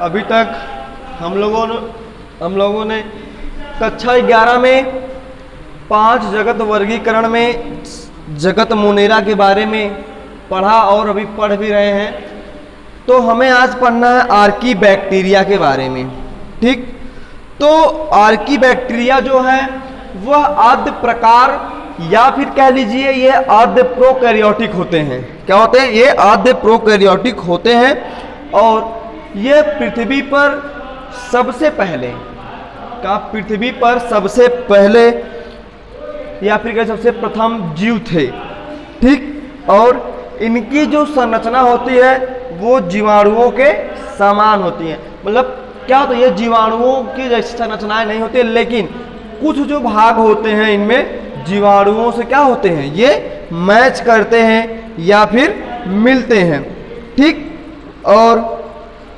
अभी तक हम लोगों ने कक्षा 11 में 5 जगत वर्गीकरण में जगत मोनेरा के बारे में पढ़ा और अभी पढ़ भी रहे हैं। तो हमें आज पढ़ना है आर्की बैक्टीरिया के बारे में। ठीक, तो आर्की बैक्टीरिया जो है वह आद्य प्रकार या फिर कह लीजिए ये आद्य प्रोकैरियोटिक होते हैं। क्या होते हैं? ये आद्य प्रोकैरियोटिक होते हैं और ये पृथ्वी पर सबसे पहले या फिर कह सबसे प्रथम जीव थे। ठीक, और इनकी जो संरचना होती है वो जीवाणुओं के समान होती है। मतलब क्या होता है, ये जीवाणुओं की जैसी संरचनाएं नहीं होती, लेकिन कुछ जो भाग होते हैं इनमें जीवाणुओं से क्या होते हैं, ये मैच करते हैं या फिर मिलते हैं। ठीक, और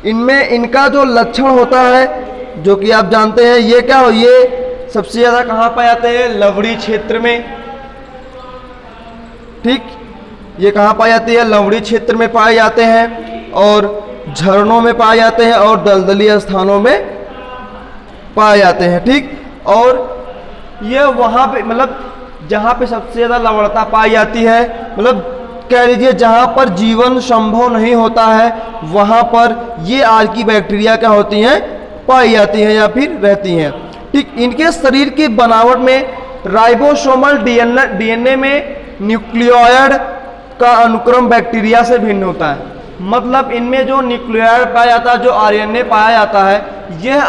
इनमें इनका जो लक्षण होता है जो कि आप जानते हैं, ये क्या हो, ये सबसे ज़्यादा कहाँ पाए जाते हैं? लवड़ी क्षेत्र में। ठीक, ये कहाँ पाई जाती है? लवड़ी क्षेत्र में पाए जाते हैं और झरनों में पाए जाते हैं और दलदली स्थानों में पाए जाते हैं। ठीक, और ये वहाँ पे मतलब जहाँ पे सबसे ज़्यादा लवणता पाई जाती है, मतलब कह लीजिए जहाँ पर जीवन संभव नहीं होता है वहाँ पर ये आर्की बैक्टीरिया क्या होती हैं? पाई जाती हैं या फिर रहती हैं। ठीक, इनके शरीर की बनावट में राइबोसोमल डीएनए में न्यूक्लियोइड का अनुक्रम बैक्टीरिया से भिन्न होता है। मतलब इनमें जो न्यूक्लियोइड पाया जाता है, जो आरएनए पाया जाता है, यह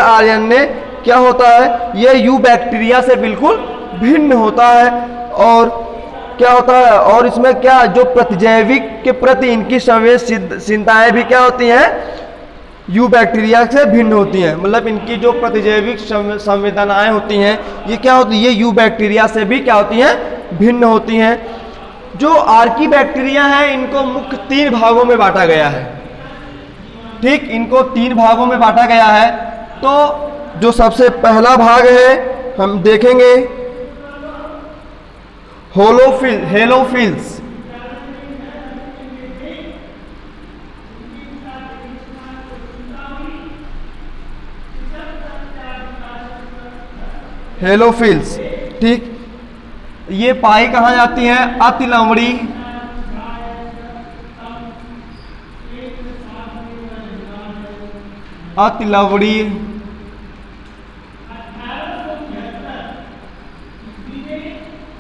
आरएनए क्या होता है? यह यू बैक्टीरिया से बिल्कुल भिन्न होता है। और क्या होता है, और इसमें क्या जो प्रतिजैविक के प्रति इनकी संवेदनशीलताएं भी क्या होती हैं? यू बैक्टीरिया से भिन्न होती हैं। मतलब इनकी जो प्रतिजैविक संवेदनाएं होती हैं ये क्या होती है? ये यू बैक्टीरिया से भी क्या होती हैं? भिन्न होती हैं। जो आर्की बैक्टीरिया है इनको मुख्य 3 भागों में बांटा गया है। ठीक, इनको 3 भागों में बांटा गया है। तो जो सबसे पहला भाग है हम देखेंगे हेलोफिल्स। हेलोफिल्स, ठीक, ये पाई कहाँ जाती हैं? अतिलवड़ी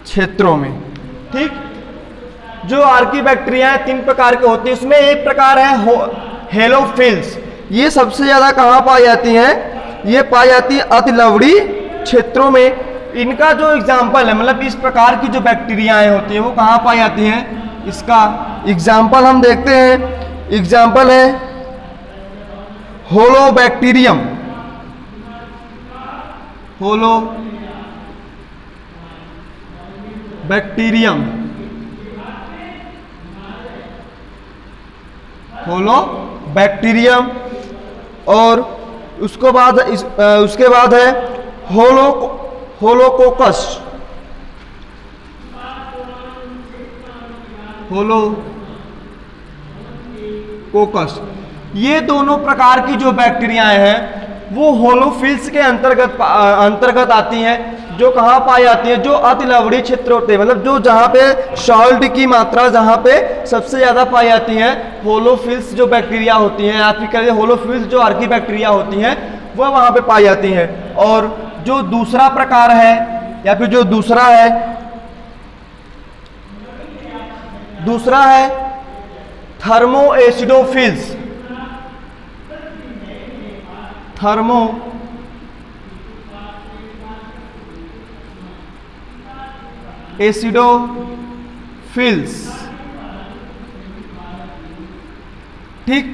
क्षेत्रों में। ठीक, जो आर्की बैक्टीरिया 3 प्रकार के होती है, उसमें एक प्रकार है हेलोफिल्स। ये सबसे ज्यादा कहाँ पाई जाती हैं? ये पाई जाती है अतिलवड़ी क्षेत्रों में। इनका जो एग्जाम्पल है, मतलब इस प्रकार की जो बैक्टीरियाएं होती हैं वो कहाँ पाई जाती हैं? इसका एग्जाम्पल हम देखते हैं। एग्जाम्पल है होलोबैक्टीरियम। होलोबैक्टीरियम और उसके बाद है होलोकोकस। ये दोनों प्रकार की जो बैक्टीरियाएं हैं वो होलोफिल्स के अंतर्गत आती हैं। जो कहाँ पाई जाती हैं? जो अतिलवड़ी क्षेत्र होते हैं, मतलब जो जहाँ पे सॉल्ट की मात्रा जहाँ पे सबसे ज़्यादा पाई जाती है, होलोफिल्स जो बैक्टीरिया होती हैं या फिर कहिए होलोफिल्स जो आर्की बैक्टीरिया होती हैं वह वहाँ पे पाई जाती हैं। और जो दूसरा प्रकार है या फिर जो दूसरा है थर्मोएसिडोफिल्स। ठीक,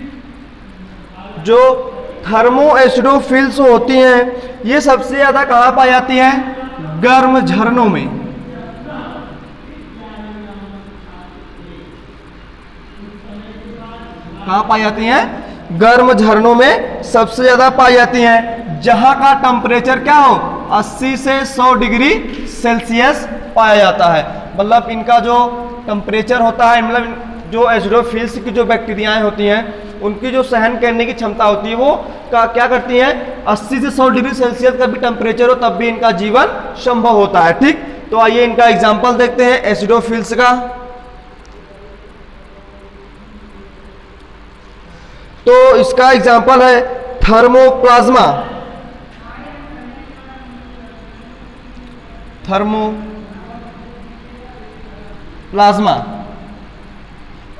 जो थर्मोएसिडोफिल्स होती हैं ये सबसे ज्यादा कहाँ पाई जाती हैं? गर्म झरनों में। कहाँ पाई जाती हैं? गर्म झरनों में सबसे ज्यादा पाई जाती हैं, जहां का टेम्परेचर क्या हो 80 से 100 डिग्री सेल्सियस पाया जाता है। मतलब इनका जो टेम्परेचर होता है, मतलब जो एसिडोफिल्स की जो बैक्टीरियाएं होती हैं उनकी जो सहन करने की क्षमता होती है वो क्या करती हैं, 80 से 100 डिग्री सेल्सियस का भी टेम्परेचर हो तब भी इनका जीवन संभव होता है। ठीक, तो आइए इनका एग्जाम्पल देखते हैं एसिडोफिल्स का। तो इसका एग्जाम्पल है थर्मोप्लाज्मा। थर्मोप्लाज्मा।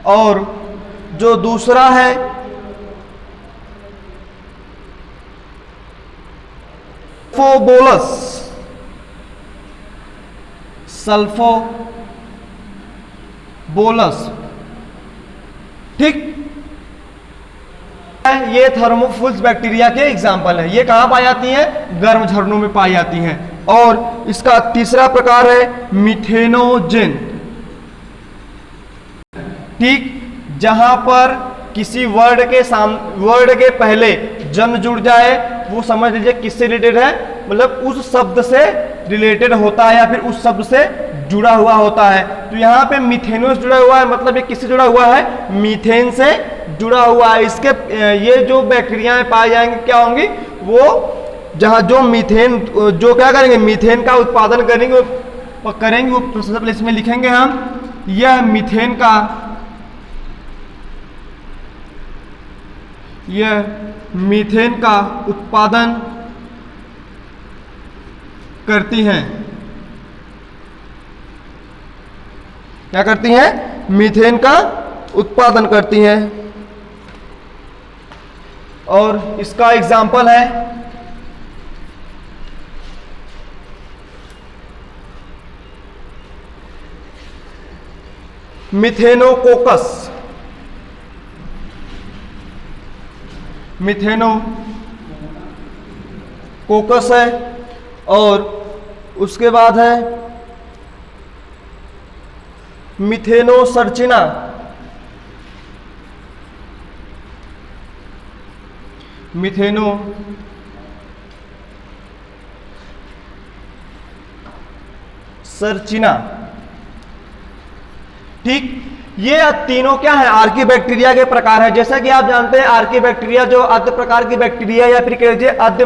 और जो दूसरा है सल्फोबोलस। सल्फोबोलस। ठीक, ये थर्मोफिल्स बैक्टीरिया के एग्जाम्पल है। ये कहां पाई जाती हैं, गर्म झरनों में पाई जाती हैं। और इसका तीसरा प्रकार है मिथेनोजेन। ठीक, जहां पर किसी वर्ड के पहले जन जुड़ जाए, वो समझ लीजिए किससे रिलेटेड है, मतलब उस शब्द से रिलेटेड होता है या फिर उस शब्द से जुड़ा हुआ होता है। तो यहाँ पे मिथेनोस जुड़ा हुआ है, मतलब ये किससे जुड़ा हुआ है, मीथेन से जुड़ा हुआ है। इसके ये जो बैक्टीरियाएं पाए जाएंगे क्या होंगी, वो जहाँ जो मीथेन जो क्या करेंगे, मीथेन का उत्पादन करेंगे वो सबसे पहले इसमें लिखेंगे हम, यह मीथेन का उत्पादन करती हैं। क्या करती हैं, मीथेन का उत्पादन करती हैं। और इसका एग्जाम्पल है मिथेनोकोकस। मिथेनोकोकस है। और उसके बाद है मिथेनोसर्चिना। ठीक, ये तीनों क्या है, आर्की बैक्टीरिया के प्रकार है। जैसा कि आप जानते हैं आर्की बैक्टीरिया जो आद्य प्रकार की बैक्टीरिया या फिर कह लीजिए आद्य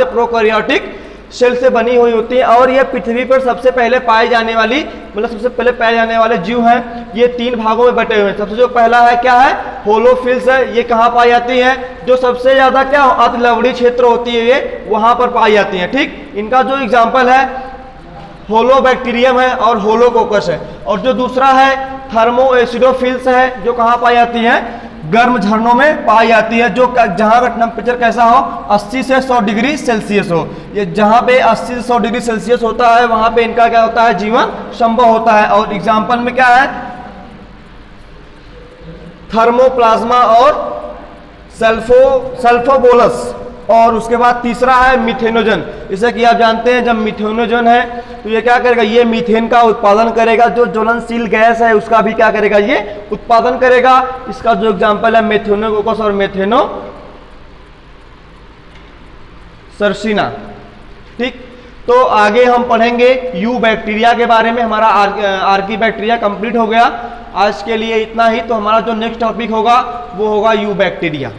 प्रोकैरियोटिक सेल से बनी हुई होती है। और ये पृथ्वी पर सबसे पहले पाए जाने वाली, मतलब सबसे पहले पाए जाने वाले जीव हैं। ये 3 भागों में बटे हुए हैं। सबसे जो पहला है क्या है, होलोफिल्स है। ये कहाँ पाई जाती है, जो सबसे ज्यादा क्या अतिलवणीय क्षेत्र होती है ये वहां पर पाई जाती है। ठीक, इनका जो एग्जाम्पल है होलोबैक्टीरियम है और होलोकोकस है। और जो दूसरा है थर्मोएसिडोफिल्स है, जो कहाँ पाई जाती है, गर्म झरनों में पाई जाती है, जो जहां का टेम्परेचर कैसा हो, 80 से 100 डिग्री सेल्सियस हो। ये जहां पे 80 से 100 डिग्री सेल्सियस होता है वहां पे इनका क्या होता है, जीवन संभव होता है। और एग्जाम्पल में क्या है, थर्मोप्लाज्मा और सल्फोबोलस। और उसके बाद तीसरा है मिथेनोजन। जैसे कि आप जानते हैं जब मिथेनोजन है तो ये क्या करेगा, ये मीथेन का उत्पादन करेगा। जो ज्वलनशील गैस है उसका भी क्या करेगा, ये उत्पादन करेगा। इसका जो एग्जाम्पल है मेथेनोकोकस और मेथेनोसर्चिना। ठीक, तो आगे हम पढ़ेंगे यू बैक्टीरिया के बारे में। हमारा आर्की बैक्टीरिया कंप्लीट हो गया। आज के लिए इतना ही। तो हमारा जो नेक्स्ट टॉपिक होगा वो होगा यू बैक्टीरिया।